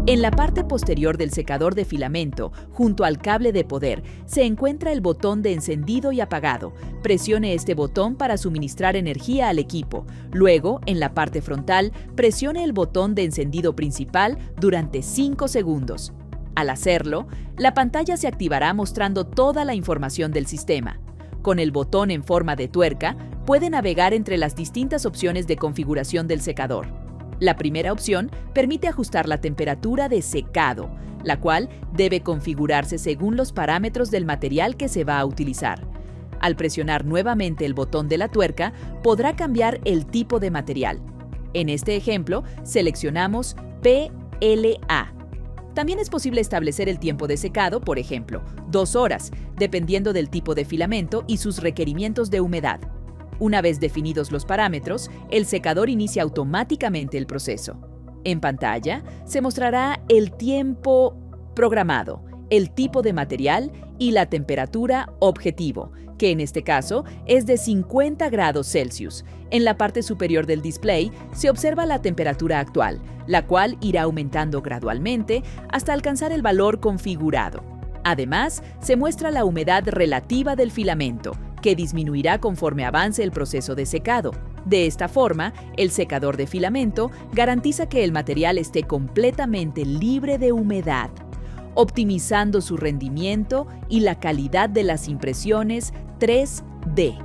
En la parte posterior del secador de filamento, junto al cable de poder, se encuentra el botón de encendido y apagado. Presione este botón para suministrar energía al equipo. Luego, en la parte frontal, presione el botón de encendido principal durante 5 segundos. Al hacerlo, la pantalla se activará mostrando toda la información del sistema. Con el botón en forma de tuerca, puede navegar entre las distintas opciones de configuración del secador. La primera opción permite ajustar la temperatura de secado, la cual debe configurarse según los parámetros del material que se va a utilizar. Al presionar nuevamente el botón de la tuerca, podrá cambiar el tipo de material. En este ejemplo, seleccionamos PLA. También es posible establecer el tiempo de secado, por ejemplo, 2 horas, dependiendo del tipo de filamento y sus requerimientos de humedad. Una vez definidos los parámetros, el secador inicia automáticamente el proceso. En pantalla se mostrará el tiempo programado, el tipo de material y la temperatura objetivo, que en este caso es de 50 grados Celsius. En la parte superior del display se observa la temperatura actual, la cual irá aumentando gradualmente hasta alcanzar el valor configurado. Además, se muestra la humedad relativa del filamento, que disminuirá conforme avance el proceso de secado. De esta forma, el secador de filamento garantiza que el material esté completamente libre de humedad, optimizando su rendimiento y la calidad de las impresiones 3D.